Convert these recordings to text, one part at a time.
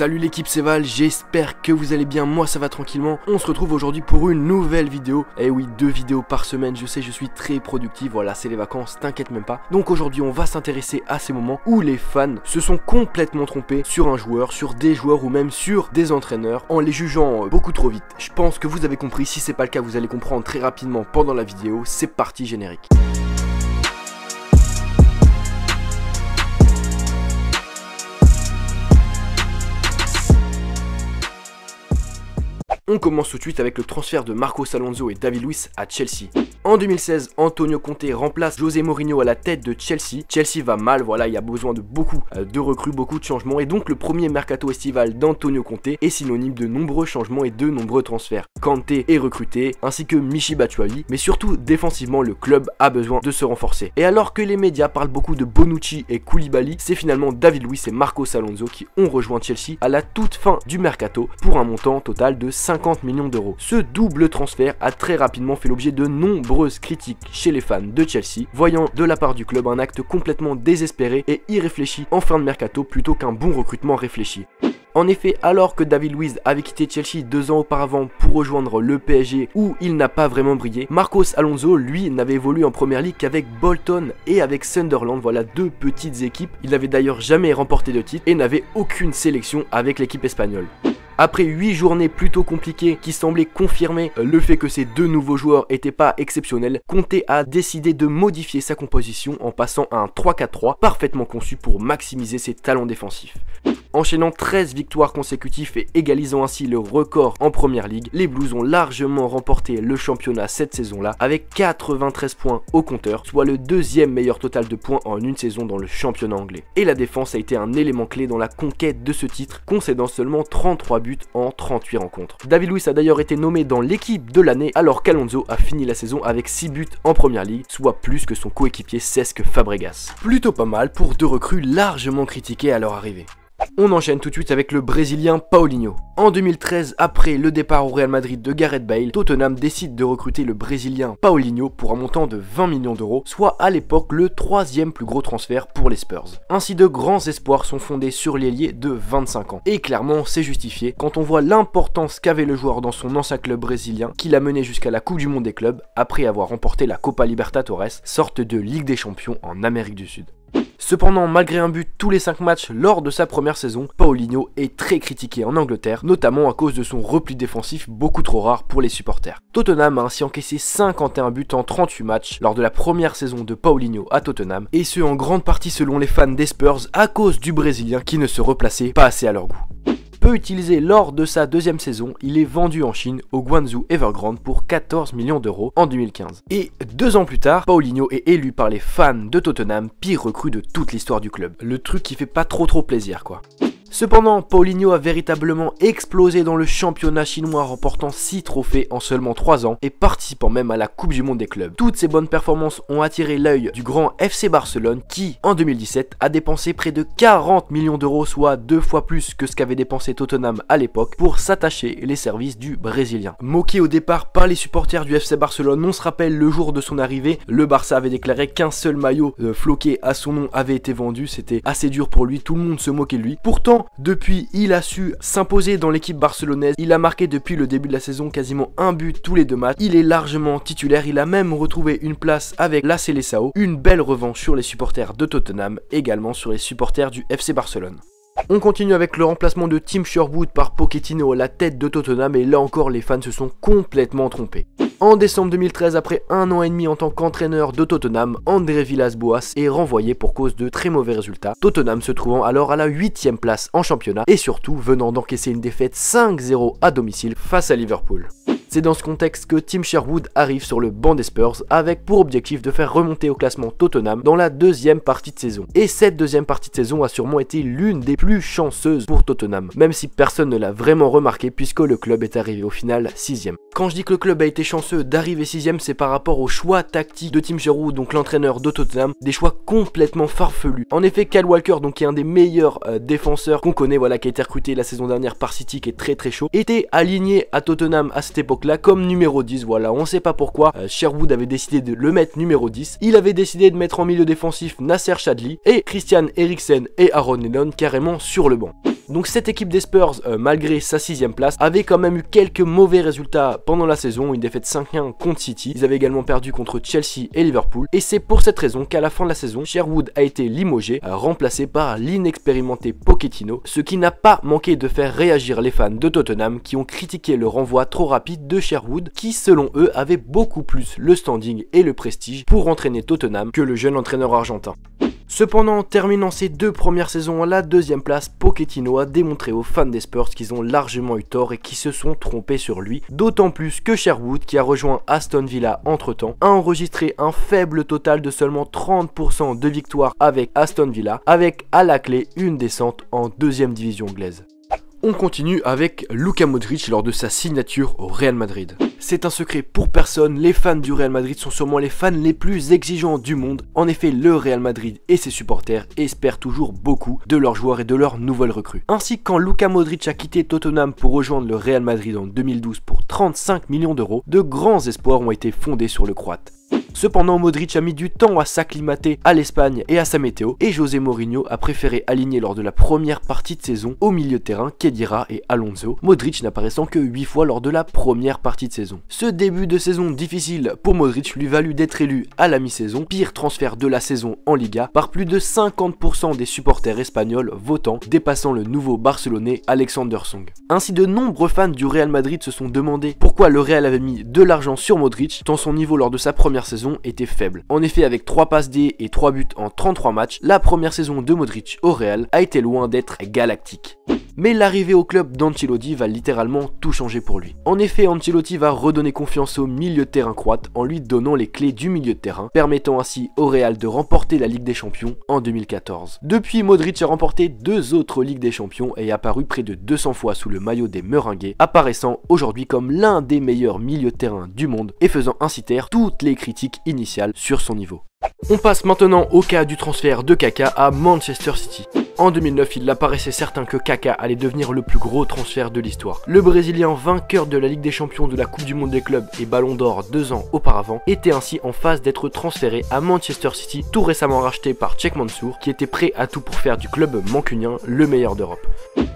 Salut l'équipe, c'est Val, j'espère que vous allez bien, moi ça va tranquillement. On se retrouve aujourd'hui pour une nouvelle vidéo. Eh oui, 2 vidéos par semaine, je sais, je suis très productif, voilà, c'est les vacances, t'inquiète même pas. Donc aujourd'hui on va s'intéresser à ces moments où les fans se sont complètement trompés sur un joueur, sur des joueurs ou même sur des entraîneurs en les jugeant beaucoup trop vite. Je pense que vous avez compris, si c'est pas le cas vous allez comprendre très rapidement pendant la vidéo. C'est parti, générique. On commence tout de suite avec le transfert de Marcos Alonso et David Luiz à Chelsea. En 2016, Antonio Conte remplace José Mourinho à la tête de Chelsea. Chelsea va mal, voilà, il y a besoin de beaucoup de recrues, beaucoup de changements. Et donc le premier mercato estival d'Antonio Conte est synonyme de nombreux changements et de nombreux transferts. Conte est recruté, ainsi que Michy Batshuayi. Mais surtout, défensivement, le club a besoin de se renforcer. Et alors que les médias parlent beaucoup de Bonucci et Koulibaly, c'est finalement David Luiz et Marcos Alonso qui ont rejoint Chelsea à la toute fin du mercato pour un montant total de 50 millions d'euros. Ce double transfert a très rapidement fait l'objet de nombreuses critiques chez les fans de Chelsea, voyant de la part du club un acte complètement désespéré et irréfléchi en fin de mercato plutôt qu'un bon recrutement réfléchi. En effet, alors que David Luiz avait quitté Chelsea 2 ans auparavant pour rejoindre le PSG où il n'a pas vraiment brillé, Marcos Alonso, lui, n'avait évolué en première ligue qu'avec Bolton et avec Sunderland, voilà 2 petites équipes. Il n'avait d'ailleurs jamais remporté de titre et n'avait aucune sélection avec l'équipe espagnole. Après 8 journées plutôt compliquées qui semblaient confirmer le fait que ces 2 nouveaux joueurs n'étaient pas exceptionnels, Conte a décidé de modifier sa composition en passant à un 3-4-3 parfaitement conçu pour maximiser ses talents défensifs. Enchaînant 13 victoires consécutives et égalisant ainsi le record en première ligue, les Blues ont largement remporté le championnat cette saison-là avec 93 points au compteur, soit le 2e meilleur total de points en une saison dans le championnat anglais. Et la défense a été un élément clé dans la conquête de ce titre, concédant seulement 33 buts en 38 rencontres. David Luiz a d'ailleurs été nommé dans l'équipe de l'année alors qu'Alonso a fini la saison avec 6 buts en première ligue, soit plus que son coéquipier Cesc Fabregas. Plutôt pas mal pour 2 recrues largement critiquées à leur arrivée. On enchaîne tout de suite avec le Brésilien Paulinho. En 2013, après le départ au Real Madrid de Gareth Bale, Tottenham décide de recruter le Brésilien Paulinho pour un montant de 20 millions d'euros, soit à l'époque le 3e plus gros transfert pour les Spurs. Ainsi, de grands espoirs sont fondés sur l'ailier de 25 ans. Et clairement, c'est justifié quand on voit l'importance qu'avait le joueur dans son ancien club brésilien, qui l'a mené jusqu'à la Coupe du Monde des clubs, après avoir remporté la Copa Libertadores, sorte de Ligue des Champions en Amérique du Sud. Cependant, malgré un but tous les 5 matchs lors de sa première saison, Paulinho est très critiqué en Angleterre, notamment à cause de son repli défensif beaucoup trop rare pour les supporters. Tottenham a ainsi encaissé 51 buts en 38 matchs lors de la première saison de Paulinho à Tottenham, et ce en grande partie selon les fans des Spurs à cause du Brésilien qui ne se replaçait pas assez à leur goût. Peu utilisé lors de sa 2e saison, il est vendu en Chine au Guangzhou Evergrande pour 14 millions d'euros en 2015. Et 2 ans plus tard, Paulinho est élu par les fans de Tottenham pire recrue de toute l'histoire du club. Le truc qui fait pas trop plaisir quoi. Cependant, Paulinho a véritablement explosé dans le championnat chinois, remportant 6 trophées en seulement 3 ans et participant même à la Coupe du Monde des clubs. Toutes ces bonnes performances ont attiré l'œil du grand FC Barcelone qui, en 2017, a dépensé près de 40 millions d'euros, soit 2 fois plus que ce qu'avait dépensé Tottenham à l'époque, pour s'attacher les services du Brésilien. Moqué au départ par les supporters du FC Barcelone, on se rappelle le jour de son arrivée, le Barça avait déclaré qu'un seul maillot floqué à son nom avait été vendu, c'était assez dur pour lui, tout le monde se moquait de lui. Pourtant, depuis, il a su s'imposer dans l'équipe barcelonaise. Il a marqué depuis le début de la saison quasiment un but tous les 2 matchs. Il est largement titulaire. Il a même retrouvé une place avec la Seleção. Une belle revanche sur les supporters de Tottenham, également sur les supporters du FC Barcelone. On continue avec le remplacement de Tim Sherwood par Pochettino à la tête de Tottenham, et là encore les fans se sont complètement trompés. En décembre 2013, après 1 an et demi en tant qu'entraîneur de Tottenham, André Villas-Boas est renvoyé pour cause de très mauvais résultats, Tottenham se trouvant alors à la 8e place en championnat et surtout venant d'encaisser une défaite 5-0 à domicile face à Liverpool. C'est dans ce contexte que Tim Sherwood arrive sur le banc des Spurs avec pour objectif de faire remonter au classement Tottenham dans la 2e partie de saison. Et cette 2e partie de saison a sûrement été l'une des plus chanceuses pour Tottenham, même si personne ne l'a vraiment remarqué puisque le club est arrivé au final 6e. Quand je dis que le club a été chanceux d'arriver 6e, c'est par rapport au choix tactique de Tim Sherwood, donc l'entraîneur de Tottenham, des choix complètement farfelus. En effet, Kyle Walker, donc qui est un des meilleurs défenseurs qu'on connaît, voilà, qui a été recruté la saison dernière par City, qui est très chaud, était aligné à Tottenham à cette époque époque là comme numéro 10, voilà, on sait pas pourquoi Sherwood avait décidé de le mettre numéro 10. Il avait décidé de mettre en milieu défensif Nasser Chadli et Christian Eriksen et Aaron Lennon carrément sur le banc. Donc cette équipe des Spurs, malgré sa 6ème place, avait quand même eu quelques mauvais résultats pendant la saison, une défaite 5-1 contre City, ils avaient également perdu contre Chelsea et Liverpool, et c'est pour cette raison qu'à la fin de la saison, Sherwood a été limogé, remplacé par l'inexpérimenté Pochettino, ce qui n'a pas manqué de faire réagir les fans de Tottenham qui ont critiqué le renvoi trop rapide de Sherwood, qui selon eux avait beaucoup plus le standing et le prestige pour entraîner Tottenham que le jeune entraîneur argentin. Cependant, terminant ses 2 premières saisons à la 2ème place, Pochettino a démontré aux fans des Spurs qu'ils ont largement eu tort et qu'ils se sont trompés sur lui, d'autant plus que Sherwood, qui a rejoint Aston Villa entre temps, a enregistré un faible total de seulement 30% de victoires avec Aston Villa, avec à la clé une descente en 2ème division anglaise. On continue avec Luka Modric lors de sa signature au Real Madrid. C'est un secret pour personne, les fans du Real Madrid sont sûrement les fans les plus exigeants du monde. En effet, le Real Madrid et ses supporters espèrent toujours beaucoup de leurs joueurs et de leurs nouvelles recrues. Ainsi, quand Luka Modric a quitté Tottenham pour rejoindre le Real Madrid en 2012 pour 35 millions d'euros, de grands espoirs ont été fondés sur le Croate. Cependant, Modric a mis du temps à s'acclimater à l'Espagne et à sa météo, et José Mourinho a préféré aligner lors de la première partie de saison au milieu de terrain Khedira et Alonso, Modric n'apparaissant que 8 fois lors de la première partie de saison. Ce début de saison difficile pour Modric lui valut d'être élu à la mi-saison, pire transfert de la saison en Liga, par plus de 50% des supporters espagnols votant, dépassant le nouveau Barcelonais Alexander Song. Ainsi, de nombreux fans du Real Madrid se sont demandé pourquoi le Real avait mis de l'argent sur Modric, tant son niveau lors de sa première saison était faible. En effet, avec 3 passes D et 3 buts en 33 matchs, la première saison de Modric au Real a été loin d'être galactique. Mais l'arrivée au club d'Ancelotti va littéralement tout changer pour lui. En effet, Ancelotti va redonner confiance au milieu de terrain croate en lui donnant les clés du milieu de terrain, permettant ainsi au Real de remporter la Ligue des Champions en 2014. Depuis, Modric a remporté 2 autres Ligues des Champions et est apparu près de 200 fois sous le maillot des Merengues, apparaissant aujourd'hui comme l'un des meilleurs milieux de terrain du monde et faisant ainsi taire toutes les critiques initiales sur son niveau. On passe maintenant au cas du transfert de Kaka à Manchester City. En 2009, il apparaissait certain que Kaka allait devenir le plus gros transfert de l'histoire. Le Brésilien, vainqueur de la Ligue des Champions, de la Coupe du Monde des clubs et Ballon d'Or 2 ans auparavant, était ainsi en phase d'être transféré à Manchester City, tout récemment racheté par Cheikh Mansour, qui était prêt à tout pour faire du club mancunien le meilleur d'Europe.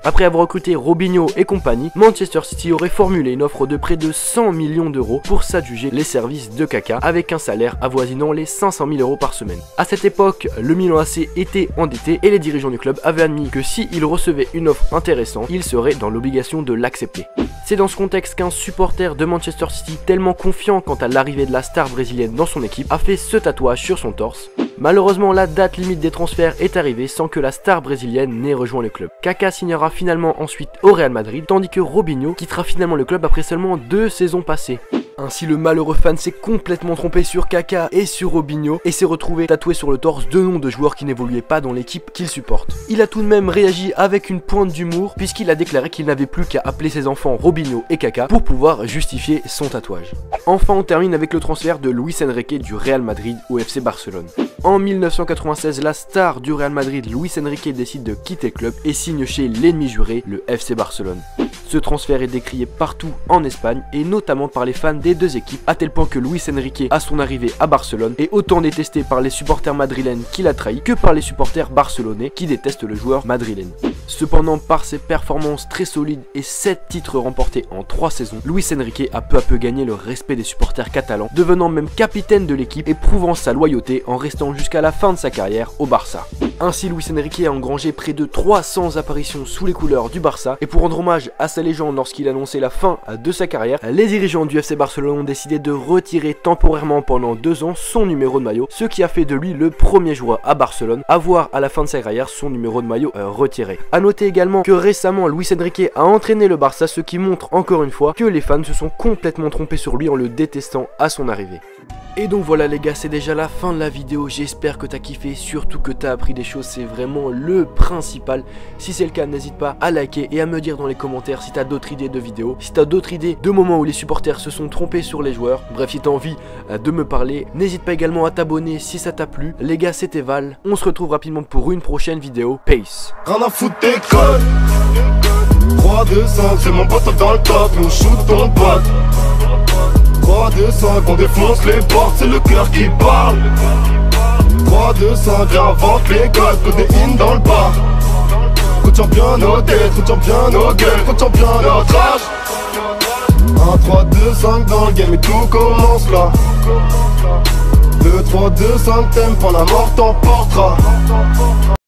Après avoir recruté Robinho et compagnie, Manchester City aurait formulé une offre de près de 100 millions d'euros pour s'adjuger les services de Kaka, avec un salaire avoisinant les 500 000 euros par semaine. À cette époque, le Milan AC était endetté et les dirigeants du club avaient admis que s'il recevait une offre intéressante, il serait dans l'obligation de l'accepter. C'est dans ce contexte qu'un supporter de Manchester City, tellement confiant quant à l'arrivée de la star brésilienne dans son équipe, a fait ce tatouage sur son torse. Malheureusement, la date limite des transferts est arrivée sans que la star brésilienne n'ait rejoint le club. Kaka signera finalement ensuite au Real Madrid, tandis que Robinho quittera finalement le club après seulement 2 saisons passées. Ainsi, le malheureux fan s'est complètement trompé sur Kaka et sur Robinho et s'est retrouvé tatoué sur le torse 2 noms de joueurs qui n'évoluaient pas dans l'équipe qu'il supporte. Il a tout de même réagi avec une pointe d'humour puisqu'il a déclaré qu'il n'avait plus qu'à appeler ses enfants Robinho et Kaka pour pouvoir justifier son tatouage. Enfin, on termine avec le transfert de Luis Enrique du Real Madrid au FC Barcelone. En 1996, la star du Real Madrid, Luis Enrique, décide de quitter le club et signe chez l'ennemi juré, le FC Barcelone. Ce transfert est décrié partout en Espagne et notamment par les fans des 2 équipes, à tel point que Luis Enrique, à son arrivée à Barcelone, est autant détesté par les supporters madrilènes qui l'a trahi que par les supporters barcelonais qui détestent le joueur madrilène. Cependant, par ses performances très solides et 7 titres remportés en 3 saisons, Luis Enrique a peu à peu gagné le respect des supporters catalans, devenant même capitaine de l'équipe et prouvant sa loyauté en restant jusqu'à la fin de sa carrière au Barça. Ainsi, Luis Enrique a engrangé près de 300 apparitions sous les couleurs du Barça, et pour rendre hommage à sa légende lorsqu'il annonçait la fin de sa carrière, les dirigeants du FC Barcelone ont décidé de retirer temporairement pendant 2 ans son numéro de maillot, ce qui a fait de lui le premier joueur à Barcelone à voir à la fin de sa carrière son numéro de maillot retiré. A noter également que récemment Luis Enrique a entraîné le Barça, ce qui montre encore une fois que les fans se sont complètement trompés sur lui en le détestant à son arrivée. Et donc voilà les gars, c'est déjà la fin de la vidéo, j'espère que t'as kiffé, surtout que t'as appris des choses, c'est vraiment le principal. Si c'est le cas, n'hésite pas à liker et à me dire dans les commentaires si t'as d'autres idées de vidéos, si t'as d'autres idées de moments où les supporters se sont trompés sur les joueurs, bref si t'as envie de me parler, n'hésite pas également à t'abonner si ça t'a plu. Les gars, c'était Val, on se retrouve rapidement pour une prochaine vidéo, peace. Rien à foutre des codes 3-2-5, c'est mon pote dans le top, on shoot ton pote. 3, 2, 5, on défonce les portes, c'est le cœur qui parle. 3, 2, 5, réinvente les codes, codéine dans le bar. Retiens bien nos têtes, retiens bien nos gueules, retiens bien notre âge. 1, 3, 2, 5 dans le game et tout commence là. 2, 3, 2, 5, t'aimes pas la mort t'emportera.